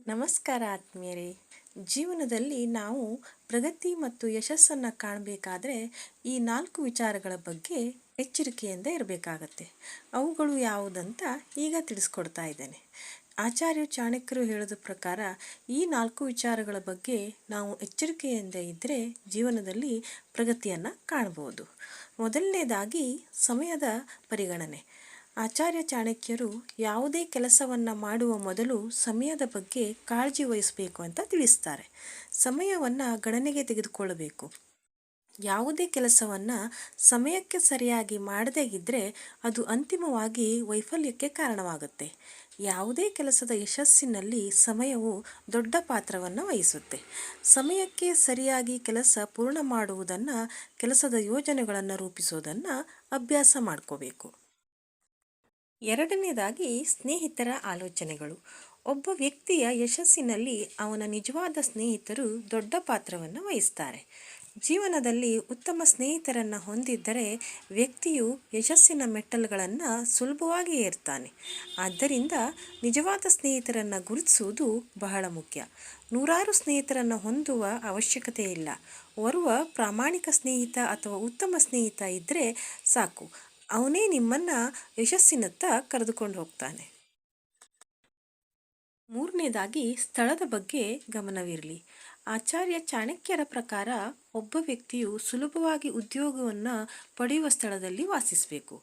ನಮಸ್ಕಾರ ಆತ್ಮೀಯರೇ. ಜೀವನದಲ್ಲಿ ನಾವು ಪ್ರಗತಿ ಮತ್ತು ಯಶಸ್ಸನ್ನು ಕಾಣಬೇಕಾದ್ರೆ ಈ 4 ವಿಚಾರಗಳ ಬಗ್ಗೆ ಎಚ್ಚರಿಕೆಯಿಂದ ಇರಬೇಕಾಗತ್ತೆ. ಅವುಗಳು ಯಾವುದಂತ ಈಗ ತಿಳಿಸ್ಕೊಡ್ತಾ ಇದ್ದೇನೆ. ಆಚಾರ್ಯ ಚಾಣಕ್ಯರು ಹೇಳೋದ ಪ್ರಕಾರ ಈ 4 ವಿಚಾರಗಳ ಬಗ್ಗೆ ನಾವು ಎಚ್ಚರಿಕೆಯಿಂದ ಇದ್ದರೆ ಜೀವನದಲ್ಲಿ ಪ್ರಗತಿಯನ್ನು ಕಾಣಬಹುದು. ಮೊದಲನೇದಾಗಿ ಸಮಯದ ಪರಿಗಣನೆ. ಆಚಾರ್ಯ ಚಾಣಕ್ಯರು ಯಾವುದೇ ಕೆಲಸವನ್ನು ಮಾಡುವ ಮೊದಲು ಸಮಯದ ಬಗ್ಗೆ ಕಾಳಜಿ ವಹಿಸಬೇಕು ಅಂತ ತಿಳಿಸ್ತಾರೆ. ಸಮಯವನ್ನು ಗಣನೆಗೆ ತೆಗೆದುಕೊಳ್ಳಬೇಕು. ಯಾವುದೇ ಕೆಲಸವನ್ನು ಸಮಯಕ್ಕೆ ಸರಿಯಾಗಿ ಮಾಡದೇ ಇದ್ದರೆ ಅದು ಅಂತಿಮವಾಗಿ ವೈಫಲ್ಯಕ್ಕೆ ಕಾರಣವಾಗುತ್ತೆ. ಯಾವುದೇ ಕೆಲಸದ ಯಶಸ್ಸಿನಲ್ಲಿ ಸಮಯವು ದೊಡ್ಡ ಪಾತ್ರವನ್ನು ವಹಿಸುತ್ತೆ. ಸಮಯಕ್ಕೆ ಸರಿಯಾಗಿ ಕೆಲಸ ಪೂರ್ಣ ಮಾಡುವುದನ್ನು, ಕೆಲಸದ ಯೋಜನೆಗಳನ್ನು ರೂಪಿಸೋದನ್ನು ಅಭ್ಯಾಸ ಮಾಡ್ಕೋಬೇಕು. ಎರಡನೇದಾಗಿ ಸ್ನೇಹಿತರ ಆಲೋಚನೆಗಳು. ಒಬ್ಬ ವ್ಯಕ್ತಿಯ ಯಶಸ್ಸಿನಲ್ಲಿ ಅವನ ನಿಜವಾದ ಸ್ನೇಹಿತರು ದೊಡ್ಡ ಪಾತ್ರವನ್ನು ವಹಿಸ್ತಾರೆ. ಜೀವನದಲ್ಲಿ ಉತ್ತಮ ಸ್ನೇಹಿತರನ್ನು ಹೊಂದಿದ್ದರೆ ವ್ಯಕ್ತಿಯು ಯಶಸ್ಸಿನ ಮೆಟ್ಟಲುಗಳನ್ನು ಸುಲಭವಾಗಿ ಏರ್ತಾನೆ. ಆದ್ದರಿಂದ ನಿಜವಾದ ಸ್ನೇಹಿತರನ್ನು ಗುರುತಿಸುವುದು ಬಹಳ ಮುಖ್ಯ. ನೂರಾರು ಸ್ನೇಹಿತರನ್ನು ಹೊಂದುವ ಅವಶ್ಯಕತೆ ಇಲ್ಲ. ಓರ್ವ ಪ್ರಾಮಾಣಿಕ ಸ್ನೇಹಿತ ಅಥವಾ ಉತ್ತಮ ಸ್ನೇಹಿತ ಇದ್ದರೆ ಸಾಕು. ಅವನೇ ನಿಮ್ಮನ್ನು ಯಶಸ್ಸಿನತ್ತ ಕರೆದುಕೊಂಡು ಹೋಗ್ತಾನೆ. ಮೂರನೇದಾಗಿ ಸ್ಥಳದ ಬಗ್ಗೆ ಗಮನವಿರಲಿ. ಆಚಾರ್ಯ ಚಾಣಕ್ಯರ ಪ್ರಕಾರ ಒಬ್ಬ ವ್ಯಕ್ತಿಯು ಸುಲಭವಾಗಿ ಉದ್ಯೋಗವನ್ನು ಪಡೆಯುವ ಸ್ಥಳದಲ್ಲಿ ವಾಸಿಸಬೇಕು.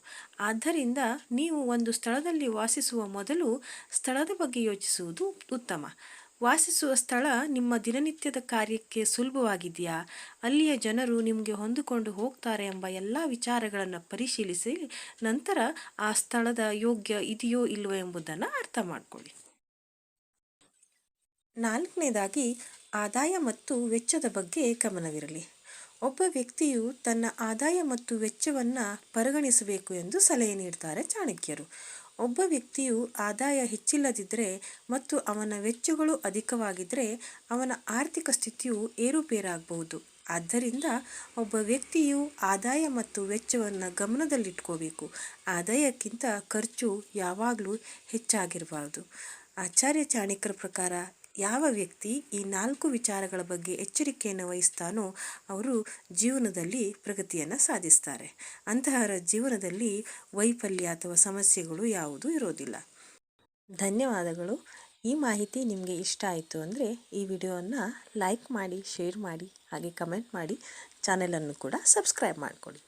ಆದ್ದರಿಂದ ನೀವು ಒಂದು ಸ್ಥಳದಲ್ಲಿ ವಾಸಿಸುವ ಮೊದಲು ಸ್ಥಳದ ಬಗ್ಗೆ ಯೋಚಿಸುವುದು ಉತ್ತಮ. ವಾಸಿಸುವ ಸ್ಥಳ ನಿಮ್ಮ ದಿನನಿತ್ಯದ ಕಾರ್ಯಕ್ಕೆ ಸುಲಭವಾಗಿದೆಯಾ, ಅಲ್ಲಿಯ ಜನರು ನಿಮಗೆ ಹೊಂದಿಕೊಂಡು ಹೋಗ್ತಾರೆ ಎಂಬ ಎಲ್ಲ ವಿಚಾರಗಳನ್ನು ಪರಿಶೀಲಿಸಿ ನಂತರ ಆ ಸ್ಥಳದ ಯೋಗ್ಯ ಇದೆಯೋ ಇಲ್ಲವೋ ಎಂಬುದನ್ನು ಅರ್ಥ ಮಾಡಿಕೊಳ್ಳಿ. ನಾಲ್ಕನೇದಾಗಿ ಆದಾಯ ಮತ್ತು ವೆಚ್ಚದ ಬಗ್ಗೆ ಗಮನವಿರಲಿ. ಒಬ್ಬ ವ್ಯಕ್ತಿಯು ತನ್ನ ಆದಾಯ ಮತ್ತು ವೆಚ್ಚವನ್ನು ಪರಿಗಣಿಸಬೇಕು ಎಂದು ಸಲಹೆ ನೀಡ್ತಾರೆ ಚಾಣಕ್ಯರು. ಒಬ್ಬ ವ್ಯಕ್ತಿಯು ಆದಾಯ ಹೆಚ್ಚಿಲ್ಲದಿದ್ದರೆ ಮತ್ತು ಅವನ ವೆಚ್ಚಗಳು ಅಧಿಕವಾಗಿದ್ದರೆ ಅವನ ಆರ್ಥಿಕ ಸ್ಥಿತಿಯು ಏರುಪೇರಾಗಬಹುದು. ಆದ್ದರಿಂದ ಒಬ್ಬ ವ್ಯಕ್ತಿಯು ಆದಾಯ ಮತ್ತು ವೆಚ್ಚವನ್ನು ಗಮನದಲ್ಲಿಟ್ಕೋಬೇಕು. ಆದಾಯಕ್ಕಿಂತ ಖರ್ಚು ಯಾವಾಗಲೂ ಹೆಚ್ಚಾಗಿರಬಾರ್ದು. ಆಚಾರ್ಯ ಚಾಣಕ್ಯರ ಪ್ರಕಾರ ಯಾವ ವ್ಯಕ್ತಿ ಈ 4 ವಿಚಾರಗಳ ಬಗ್ಗೆ ಎಚ್ಚರಿಕೆಯನ್ನು ವಹಿಸ್ತಾನೋ ಅವರು ಜೀವನದಲ್ಲಿ ಪ್ರಗತಿಯನ್ನು ಸಾಧಿಸ್ತಾರೆ. ಅಂತಹವರ ಜೀವನದಲ್ಲಿ ವೈಫಲ್ಯ ಅಥವಾ ಸಮಸ್ಯೆಗಳು ಯಾವುದೂ ಇರೋದಿಲ್ಲ. ಧನ್ಯವಾದಗಳು. ಈ ಮಾಹಿತಿ ನಿಮಗೆ ಇಷ್ಟ ಆಯಿತು ಅಂದರೆ ಈ ವಿಡಿಯೋವನ್ನು ಲೈಕ್ ಮಾಡಿ, ಶೇರ್ ಮಾಡಿ, ಹಾಗೆ ಕಮೆಂಟ್ ಮಾಡಿ, ಚಾನೆಲನ್ನು ಕೂಡ ಸಬ್ಸ್ಕ್ರೈಬ್ ಮಾಡಿಕೊಳ್ಳಿ.